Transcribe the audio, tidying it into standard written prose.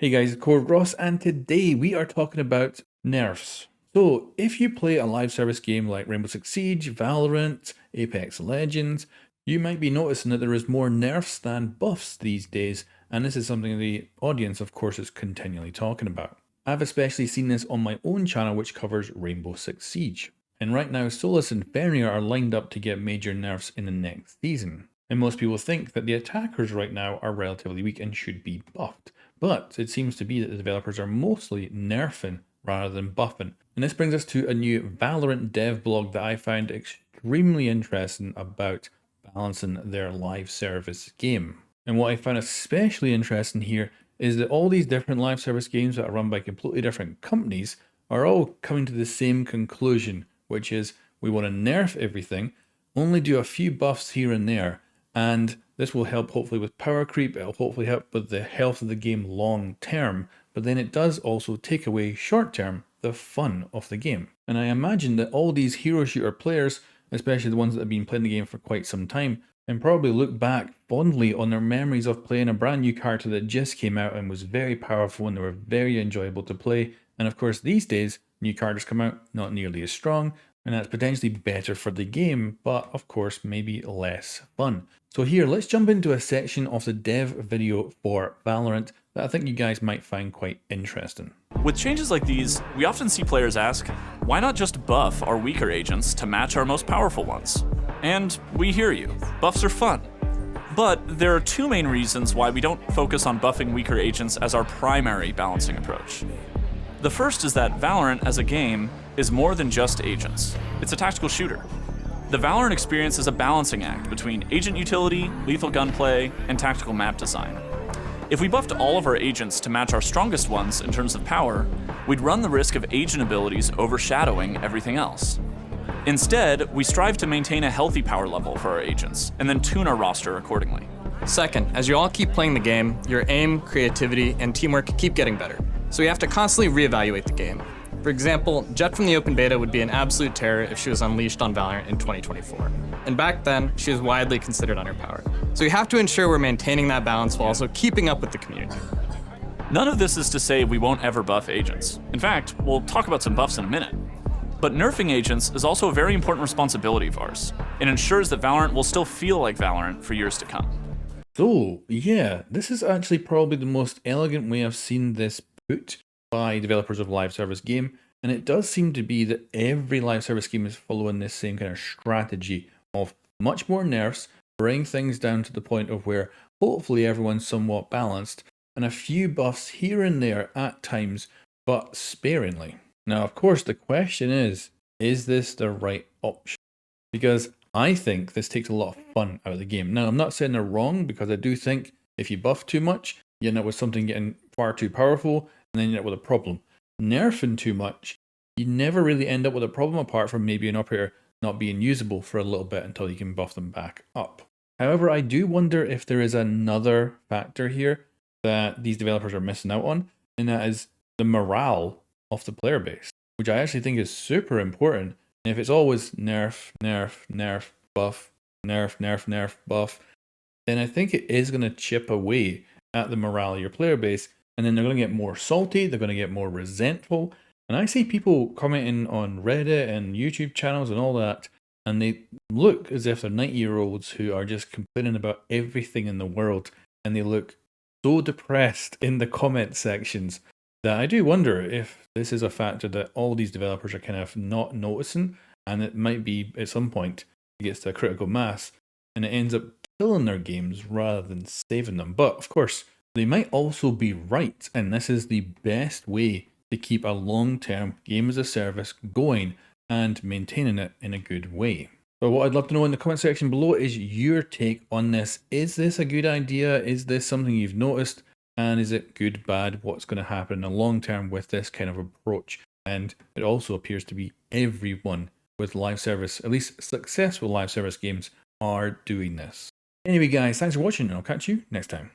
Hey guys, it's Core Ross, and today we are talking about nerfs. So, if you play a live service game like Rainbow Six Siege, Valorant, Apex Legends, you might be noticing that there is more nerfs than buffs these days, and this is something the audience, of course, is continually talking about. I've especially seen this on my own channel, which covers Rainbow Six Siege. And right now, Solus and Fernier are lined up to get major nerfs in the next season. And most people think that the attackers right now are relatively weak and should be buffed. But it seems to be that the developers are mostly nerfing rather than buffing. And this brings us to a new Valorant dev blog that I found extremely interesting about balancing their live service game. And what I found especially interesting here is that all these different live service games that are run by completely different companies are all coming to the same conclusion, which is we want to nerf everything, only do a few buffs here and there, and this will help hopefully with power creep, it'll hopefully help with the health of the game long term, but then it does also take away short term the fun of the game. And I imagine that all these hero shooter players, especially the ones that have been playing the game for quite some time, and probably look back fondly on their memories of playing a brand new character that just came out and was very powerful and they were very enjoyable to play. And of course these days, new characters come out not nearly as strong, and that's potentially better for the game, but of course maybe less fun. So here, let's jump into a section of the dev video for Valorant that I think you guys might find quite interesting. With changes like these, we often see players ask, why not just buff our weaker agents to match our most powerful ones? And we hear you, buffs are fun. But there are two main reasons why we don't focus on buffing weaker agents as our primary balancing approach. The first is that Valorant as a game is more than just agents. It's a tactical shooter. The Valorant experience is a balancing act between agent utility, lethal gunplay, and tactical map design. If we buffed all of our agents to match our strongest ones in terms of power, we'd run the risk of agent abilities overshadowing everything else. Instead, we strive to maintain a healthy power level for our agents, and then tune our roster accordingly. Second, as you all keep playing the game, your aim, creativity, and teamwork keep getting better. So you have to constantly reevaluate the game. For example, Jet from the open beta would be an absolute terror if she was unleashed on Valorant in 2024. And back then, she was widely considered underpowered. So you have to ensure we're maintaining that balance while also keeping up with the community. None of this is to say we won't ever buff agents. In fact, we'll talk about some buffs in a minute. But nerfing agents is also a very important responsibility of ours. It ensures that Valorant will still feel like Valorant for years to come. So yeah, this is actually probably the most elegant way I've seen this put by developers of live service game, and it does seem to be that every live service game is following this same kind of strategy of much more nerfs, bring things down to the point of where hopefully everyone's somewhat balanced, and a few buffs here and there at times, but sparingly. Now of course the question is this the right option? Because I think this takes a lot of fun out of the game. Now I'm not saying they're wrong, because I do think if you buff too much, you end up with something getting far too powerful, and then you end up with a problem. Nerfing too much, you never really end up with a problem apart from maybe an operator not being usable for a little bit until you can buff them back up. However, I do wonder if there is another factor here that these developers are missing out on, and that is the morale of the player base, which I actually think is super important. And if it's always nerf, nerf, nerf, buff, nerf, nerf, nerf, buff, then I think it is going to chip away at the morale of your player base, and then they're going to get more salty, they're going to get more resentful. And I see people commenting on Reddit and YouTube channels and all that, and they look as if they're 90-year-olds who are just complaining about everything in the world, and they look so depressed in the comment sections that I do wonder if this is a factor that all these developers are kind of not noticing, and it might be at some point it gets to a critical mass and it ends up killing their games rather than saving them. But of course, they might also be right, and this is the best way to keep a long-term game as a service going and maintaining it in a good way. So what I'd love to know in the comment section below is your take on this. Is this a good idea? Is this something you've noticed? And is it good, bad? What's going to happen in the long term with this kind of approach? And it also appears to be everyone with live service, at least successful live service games, are doing this. Anyway guys, thanks for watching, and I'll catch you next time.